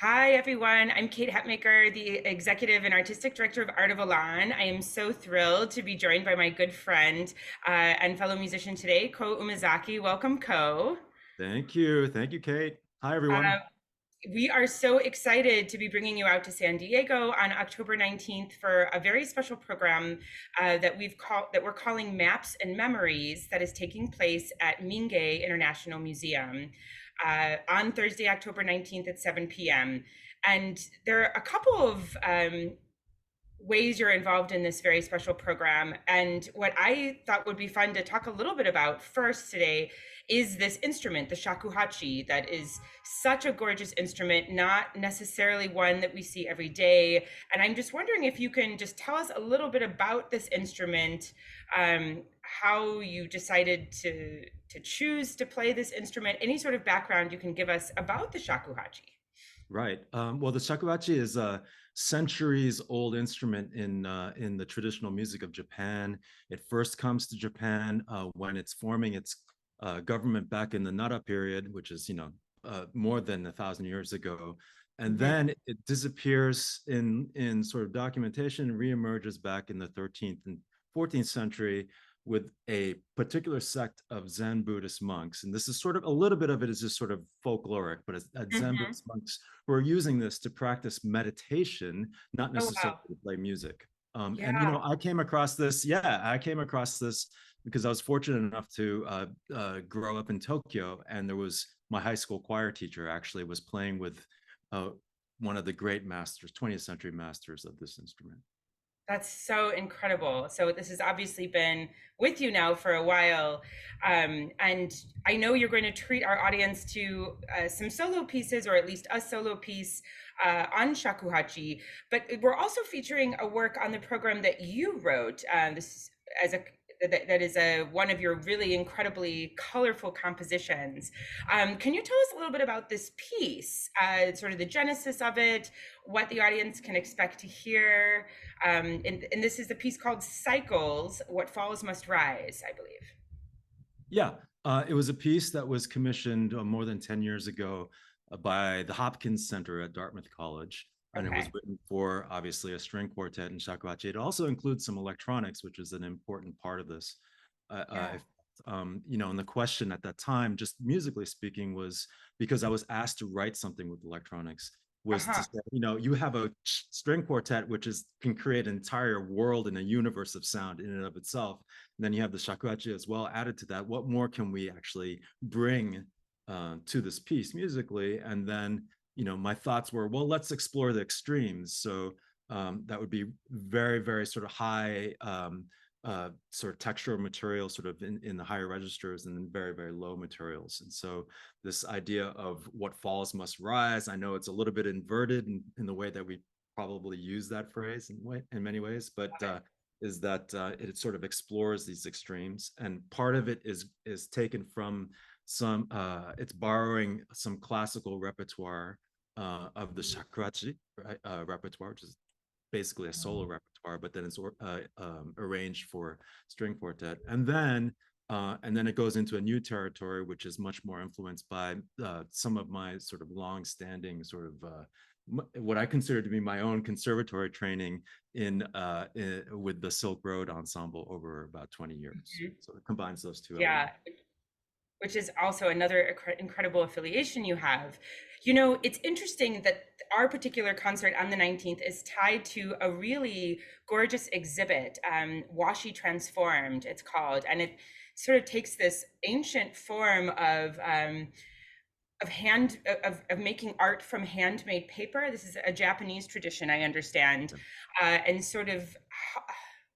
Hi, everyone. I'm Kate Hatmaker, the Executive and Artistic Director of Art of Elan. I am so thrilled to be joined by my good friend and fellow musician today, Ko Umezaki. Welcome, Ko. Thank you. Thank you, Kate. Hi, Uh, everyone. we are so excited to be bringing you out to San Diego on October 19th for a very special program that we're calling Maps and Memories that is taking place at Mingei International Museum on Thursday, October 19th at 7 p.m. And there are a couple of ways you're involved in this very special program. And what I thought would be fun to talk a little bit about first today is this instrument, the shakuhachi, that is such a gorgeous instrument, not necessarily one that we see every day. And I'm just wondering if you can just tell us a little bit about this instrument, how you decided to choose to play this instrument, any sort of background you can give us about the shakuhachi. Right. Well, the shakuhachi is a centuries-old instrument in the traditional music of Japan. It first comes to Japan when it's forming its government back in the Nara period, which is more than 1,000 years ago, and Mhm. then it disappears in sort of documentation and reemerges back in the 13th and 14th century with a particular sect of Zen Buddhist monks. And this is sort of a little bit of it is just sort of folkloric, but a Zen Mhm. Buddhist monks who are using this to practice meditation, not Oh, necessarily wow. to play music. And Yeah. I came across this. Yeah, I came across this because I was fortunate enough to grow up in Tokyo, and there was my high school choir teacher actually was playing with uh, one of the great masters, 20th century masters of this instrument. That's so incredible. So this has obviously been with you now for a while, and I know you're going to treat our audience to some solo pieces, or at least a solo piece on shakuhachi. But we're also featuring a work on the program that you wrote. This as a that is a one of your really incredibly colorful compositions. Can you tell us a little bit about this piece, sort of the genesis of it, what the audience can expect to hear? And this is a piece called Cycles, What Falls Must Rise, I believe. Yeah, it was a piece that was commissioned more than 10 years ago by the Hopkins Center at Dartmouth College. And it was Okay. written for obviously a string quartet and shakuhachi. It also includes some electronics, which is an important part of this. Yeah. And the question at that time, just musically speaking, was because I was asked to write something with electronics, was to Uh-huh. say, you have a string quartet, which is can create an entire world and a universe of sound in and of itself. And then you have the shakuhachi as well added to that. What more can we actually bring to this piece musically? And then, my thoughts were, well, let's explore the extremes. So that would be very, very sort of high sort of textural material sort of in the higher registers and then very, very low materials. And so this idea of what falls must rise, I know it's a little bit inverted in the way that we probably use that phrase in many ways, but is that it sort of explores these extremes, and part of it is taken from it's borrowing some classical repertoire of the shakuhachi right, repertoire, which is basically a solo repertoire, but then it's arranged for string quartet, and then it goes into a new territory, which is much more influenced by some of my sort of long-standing sort of what I consider to be my own conservatory training with the Silk Road Ensemble over about 20 years. Mhm. So it combines those two Yeah, elements. which is also another incredible affiliation you have. You know, it's interesting that our particular concert on the 19th is tied to a really gorgeous exhibit, Washi Transformed, it's called, and it sort of takes this ancient form of making art from handmade paper. This is a Japanese tradition, I understand, and sort of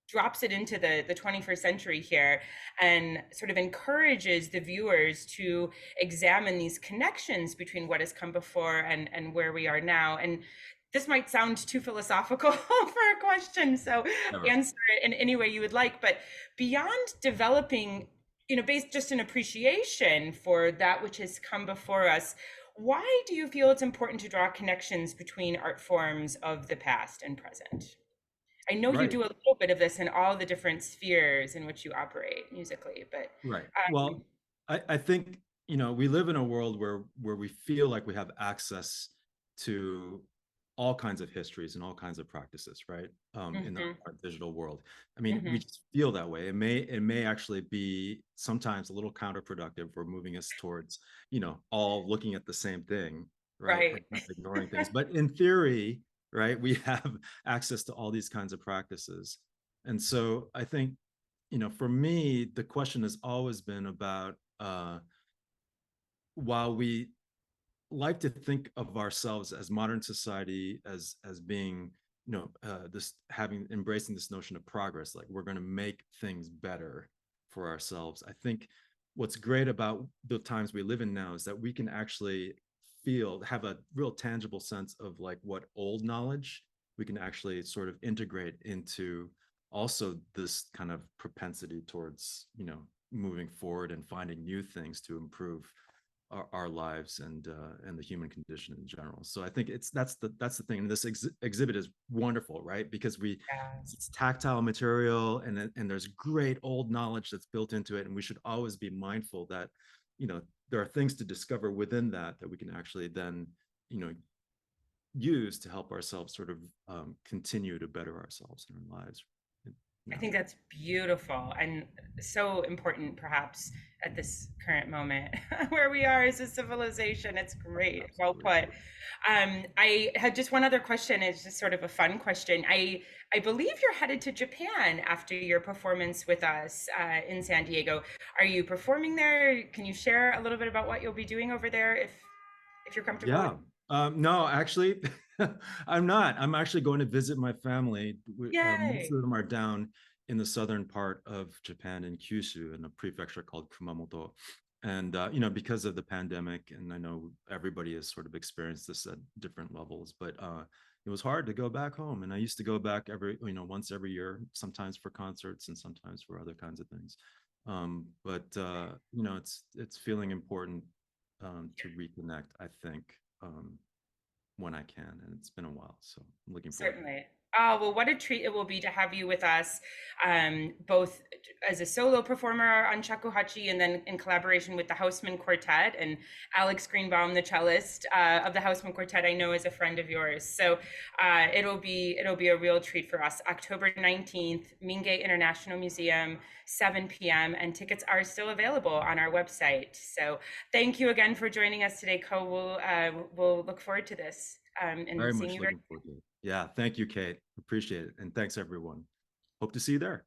drops it into the 21st century here and sort of encourages the viewers to examine these connections between what has come before and where we are now. And this might sound too philosophical for a question, so Never. answer it in any way you would like. But beyond developing, based just an appreciation for that which has come before us, why do you feel it's important to draw connections between art forms of the past and present? I know you Right. do a little bit of this in all the different spheres in which you operate musically, but Right. um, Well, I think we live in a world where we feel like we have access to all kinds of histories and all kinds of practices, right? In Hmm. our digital world. I mean, we Hmm. just feel that way. It may actually be sometimes a little counterproductive for moving us towards, all looking at the same thing, right? And Right. kind of ignoring things. But in theory, right, we have access to all these kinds of practices. And so I think, for me, the question has always been about while we like to think of ourselves as modern society as being this having embracing this notion of progress, like we're going to make things better for ourselves. I think what's great about the times we live in now is that we can actually have a real tangible sense of like what old knowledge we can actually sort of integrate into also this kind of propensity towards moving forward and finding new things to improve our lives and the human condition in general. So I think that's the thing. And this exhibit is wonderful, right? Because Yeah. it's tactile material and there's great old knowledge that's built into it, and we should always be mindful that there are things to discover within that we can actually then you know use to help ourselves sort of continue to better ourselves in our lives. You I know, think that's beautiful and so important, perhaps, at this current moment where we are as a civilization. It's great. Well absolutely. put. I had just one other question. It's just sort of a fun question. I believe you're headed to Japan after your performance with us in San Diego. Are you performing there? Can you share a little bit about what you'll be doing over there, if you're comfortable with? Yeah. No, actually, I'm not. I'm actually going to visit my family. Most Yay! of them are down in the southern part of Japan in Kyushu in a prefecture called Kumamoto. And, because of the pandemic, and I know everybody has sort of experienced this at different levels, but it was hard to go back home. And I used to go back once every year, sometimes for concerts and sometimes for other kinds of things. But it's feeling important to reconnect, I think, when I can. And it's been a while. So I'm looking forward to it. Certainly. Oh, well, what a treat it will be to have you with us, both as a solo performer on Shakuhachi and then in collaboration with the Houseman Quartet, and Alex Greenbaum, the cellist of the Houseman Quartet, I know is a friend of yours. So it'll be a real treat for us. October 19th, Mingei International Museum, 7 p.m., and tickets are still available on our website. So thank you again for joining us today, Ko. We'll look forward to this and Very seeing much you very looking forward to it. Yeah. Thank you, Kate. Appreciate it. And thanks, everyone. Hope to see you there.